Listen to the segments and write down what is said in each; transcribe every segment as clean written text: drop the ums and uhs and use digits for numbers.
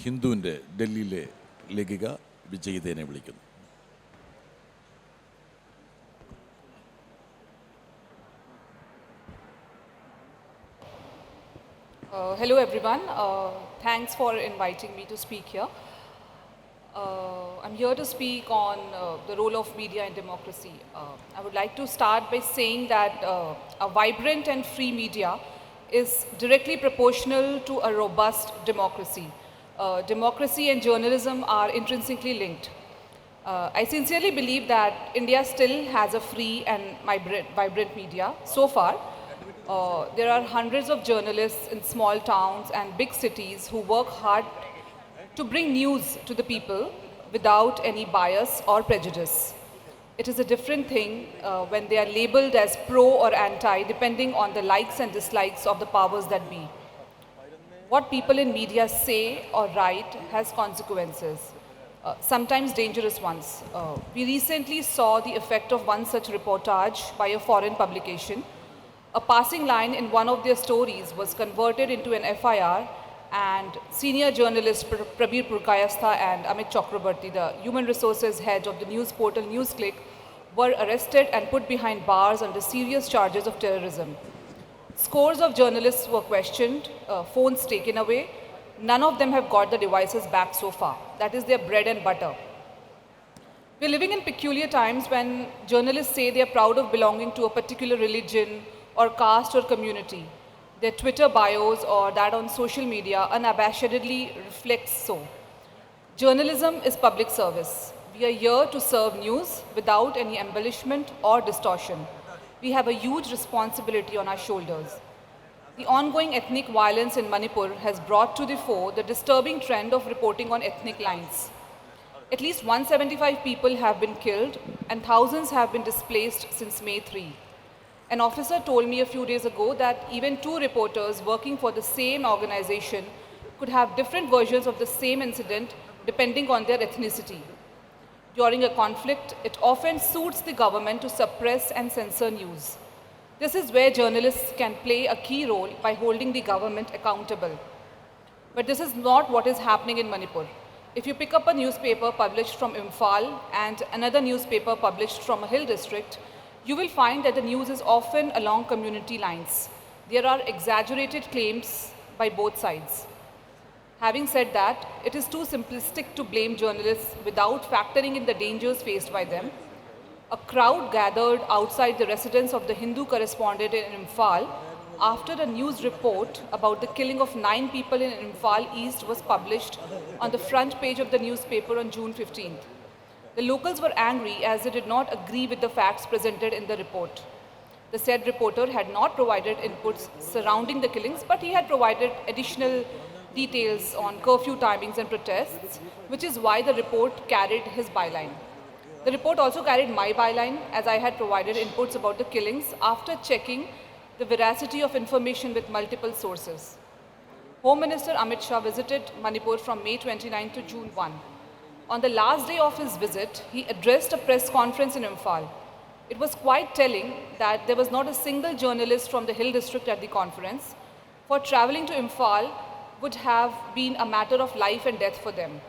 ഹിന്ദുവിൻ്റെ ഡൽഹിയിലെ ലേഖിക വിജയിതേനെ വിളിക്കുന്നു. Hello everyone, thanks for inviting me to speak here. I'm here to speak on the role of media in democracy. I would like to start by saying that a vibrant and free media is directly proportional to a robust democracy. Democracy and journalism are intrinsically linked. I sincerely believe that India still has a free and vibrant media so far. There are hundreds of journalists in small towns and big cities who work hard to bring news to the people without any bias or prejudice. It is a different thing when they are labeled as pro or anti, depending on the likes and dislikes of the powers that be. What people in media say or write has consequences, sometimes dangerous ones. We recently saw the effect of one such reportage by a foreign publication. A passing line in one of their stories was converted into an FIR, and senior journalists Prabir Purkayastha and Amit Chakrabarti, the human resources head of the news portal NewsClick, were arrested and put behind bars under serious charges of terrorism. Scores of journalists were questioned, phones taken away. None of them have got the devices back so far. That is their bread and butter. We're living in peculiar times when journalists say they are proud of belonging to a particular religion or caste or community. Their Twitter bios or that on social media unabashedly reflects so. Journalism is public service. We are here to serve news without any embellishment or distortion. We have a huge responsibility on our shoulders. The ongoing ethnic violence in Manipur has brought to the fore the disturbing trend of reporting on ethnic lines. At least 175 people have been killed and thousands have been displaced since May 3. An officer told me a few days ago that even two reporters working for the same organization could have different versions of the same incident depending on their ethnicity. During a conflict, it often suits the government to suppress and censor news. This is where journalists can play a key role by holding the government accountable. But this is not what is happening in Manipur. If you pick up a newspaper published from Imphal and another newspaper published from a hill district, you will find that the news is often along community lines. There are exaggerated claims by both sides. Having said that, it is too simplistic to blame journalists without factoring in the dangers faced by them. A crowd gathered outside the residence of the Hindu correspondent in Imphal after a news report about the killing of 9 people in Imphal East was published on the front page of the newspaper on June 15th. The locals were angry as they did not agree with the facts presented in the report. The said reporter had not provided inputs surrounding the killings, but he had provided additional details on curfew timings and protests, which is why the report carried his byline. The report also carried my byline, as I had provided inputs about the killings after checking the veracity of information with multiple sources. Home Minister Amit Shah visited Manipur from May 29 to June 1. On the last day of his visit, he addressed a press conference in Imphal. It was quite telling that there was not a single journalist from the Hill District at the conference, for traveling to Imphal would have been a matter of life and death for them.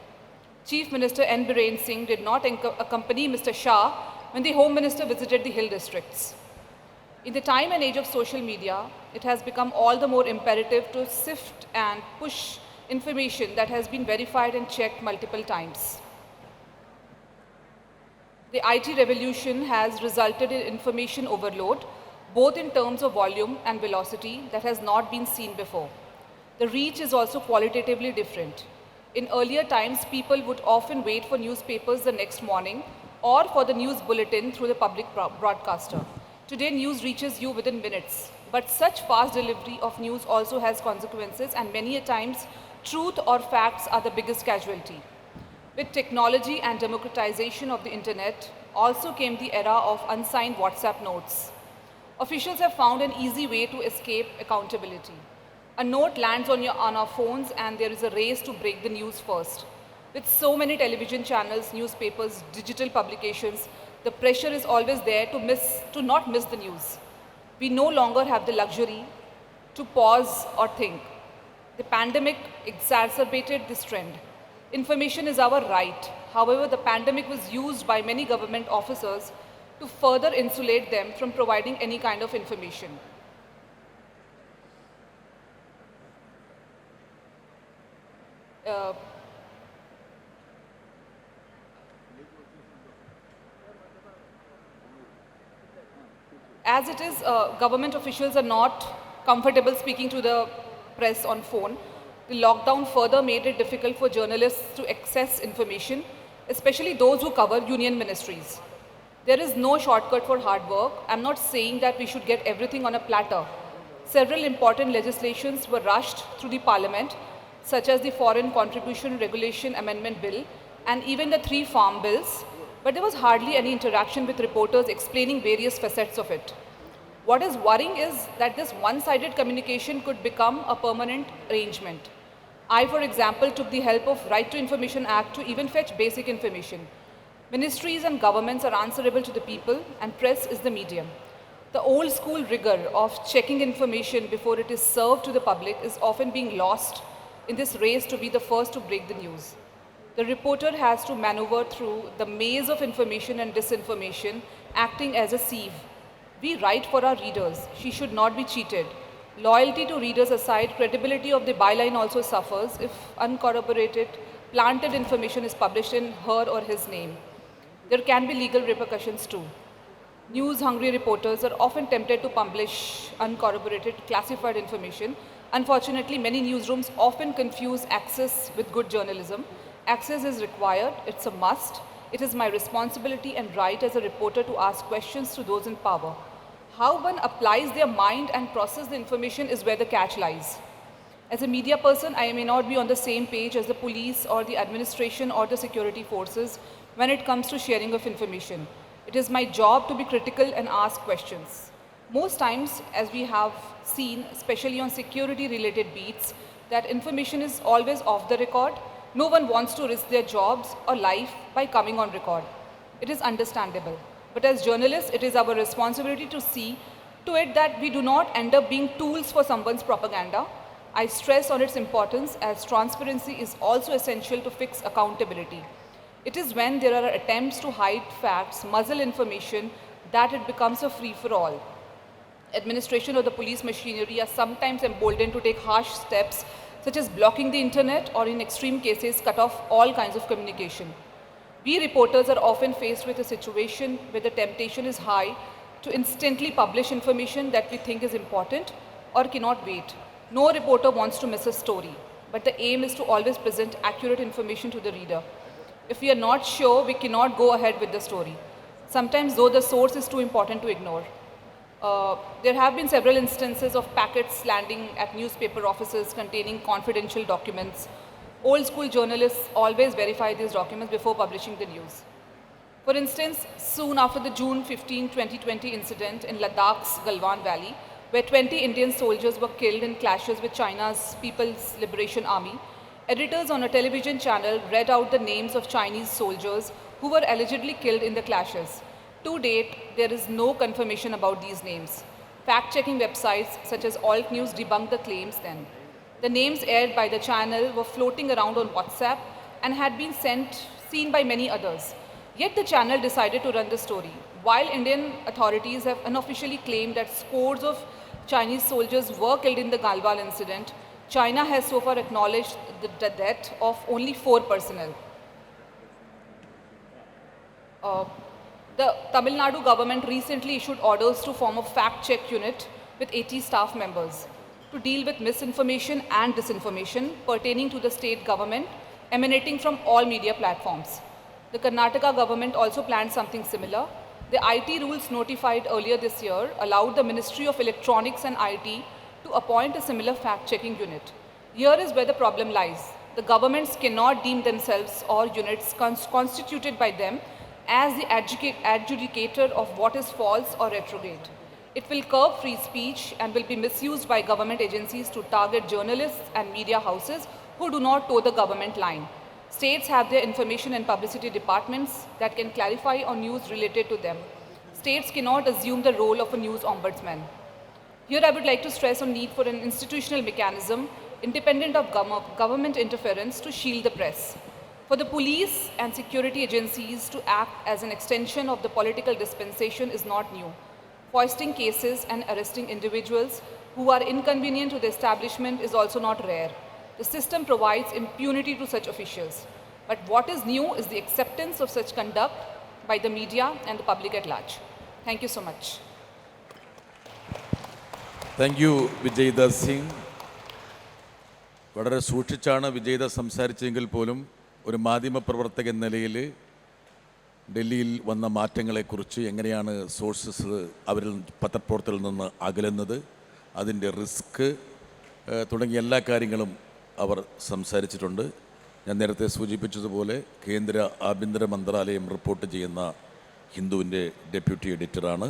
Chief Minister N. Biren Singh did not accompany Mr. Shah when the Home Minister visited the Hill Districts. In the time and age of social media, it has become all the more imperative to sift and push information that has been verified and checked multiple times. The IT revolution has resulted in information overload, both in terms of volume and velocity that has not been seen before. The reach is also qualitatively different. In earlier times, people would often wait for newspapers the next morning or for the news bulletin through the public broadcaster. Today, news reaches you within minutes. But such fast delivery of news also has consequences, and many a times, truth or facts are the biggest casualty. With technology and democratization of the internet, also came the era of unsigned WhatsApp notes. Officials have found an easy way to escape accountability. A note lands on our phones and there is a race to break the news first. With so many television channels, newspapers, digital publications, the pressure is always there to not miss the news. We no longer have the luxury to pause or think. The pandemic exacerbated this trend. Information is our right. However, the pandemic was used by many government officers to further insulate them from providing any kind of information. As it is, government officials are not comfortable speaking to the press on phone. The lockdown further made it difficult for journalists to access information, especially those who cover union ministries. There is no shortcut for hard work. I'm not saying that we should get everything on a platter. Several important legislations were rushed through the parliament, such as the Foreign Contribution Regulation Amendment Bill and even the 3 farm bills, but there was hardly any interaction with reporters explaining various facets of it. What is worrying is that this one-sided communication could become a permanent arrangement. I, for example, took the help of Right to Information Act to even fetch basic information. Ministries and governments are answerable to the people, and press is the medium. The old school rigor of checking information before it is served to the public is often being lost in this race to be the first to break the news. The reporter has to maneuver through the maze of information and disinformation, acting as a sieve. We write for our readers. She should not be cheated. Loyalty to readers aside, credibility of the byline also suffers if uncorroborated, planted information is published in her or his name. There can be legal repercussions too. News-hungry reporters are often tempted to publish uncorroborated, classified information. Unfortunately, many newsrooms often confuse access with good journalism. Access is required, it's a must. It is my responsibility and right as a reporter to ask questions to those in power. How one applies their mind and process the information is where the catch lies. As a media person, I may not be on the same page as the police or the administration or the security forces when it comes to sharing of information. It is my job to be critical and ask questions. Most times, as we have seen, especially on security-related beats, that information is always off the record. No one wants to risk their jobs or life by coming on record. It is understandable. But as journalists, it is our responsibility to see to it that we do not end up being tools for someone's propaganda. I stress on its importance as transparency is also essential to fix accountability. It is when there are attempts to hide facts, muzzle information, that it becomes a free-for-all. Administration or the police machinery are sometimes emboldened to take harsh steps such as blocking the internet or in extreme cases cut off all kinds of communication. We reporters are often faced with a situation where the temptation is high to instantly publish information that we think is important or cannot wait. No reporter wants to miss a story, but the aim is to always present accurate information to the reader. If we are not sure, we cannot go ahead with the story. Sometimes, though, the source is too important to ignore. There have been several instances of packets landing at newspaper offices containing confidential documents. Old school journalists always verify these documents before publishing the news. For instance, soon after the June 15, 2020 incident in Ladakh's Galwan Valley, where 20 Indian soldiers were killed in clashes with China's People's Liberation Army, editors on a television channel read out the names of Chinese soldiers who were allegedly killed in the clashes. To date, there is no confirmation about these names. Fact-checking websites such as Alt News debunked the claims then. The names aired by the channel were floating around on WhatsApp and had been seen by many others. Yet the channel decided to run the story. While Indian authorities have unofficially claimed that scores of Chinese soldiers were killed in the Galwan incident, China has so far acknowledged the death of only 4 personnel. The Tamil Nadu government recently issued orders to form a fact-check unit with 80 staff members to deal with misinformation and disinformation pertaining to the state government emanating from all media platforms. The Karnataka government also planned something similar. The IT rules notified earlier this year allowed the Ministry of Electronics and IT to appoint a similar fact-checking unit. Here is where the problem lies. The governments cannot deem themselves or units constituted by them as the adjudicator of what is false or retrograde. It will curb free speech and will be misused by government agencies to target journalists and media houses who do not toe the government line. States have their information and publicity departments that can clarify on news related to them. States cannot assume the role of a news ombudsman. Here I would like to stress on need for an institutional mechanism independent of government interference, to shield the press. For the police and security agencies to act as an extension of the political dispensation is not new. Foisting cases and arresting individuals who are inconvenient to the establishment is also not rare. The system provides impunity to such officials. But what is new is the acceptance of such conduct by the media and the public at large. Thank you so much. Thank you Vijaydas Singh. വളരെ സൂക്ഷിച്ചാണ് വിജയ്ദാസ് സംസാരിച്ചെങ്കിൽ പോലും ഒരു മാധ്യമപ്രവർത്തക എന്ന നിലയിൽ ഡൽഹിയിൽ വന്ന മാറ്റങ്ങളെക്കുറിച്ച്, എങ്ങനെയാണ് sources അവരിൽ പത്രപ്രവർത്തകരിൽ നിന്ന് അകലുന്നത്, അതിൻ്റെ റിസ്ക് തുടങ്ങിയ എല്ലാ കാര്യങ്ങളും അവർ സംസാരിച്ചിട്ടുണ്ട്. ഞാൻ നേരത്തെ സൂചിപ്പിച്ചതുപോലെ കേന്ദ്ര ആഭ്യന്തര മന്ത്രാലയം റിപ്പോർട്ട് ചെയ്യുന്ന ഹിന്ദുവിൻ്റെ ഡെപ്യൂട്ടി എഡിറ്ററാണ്.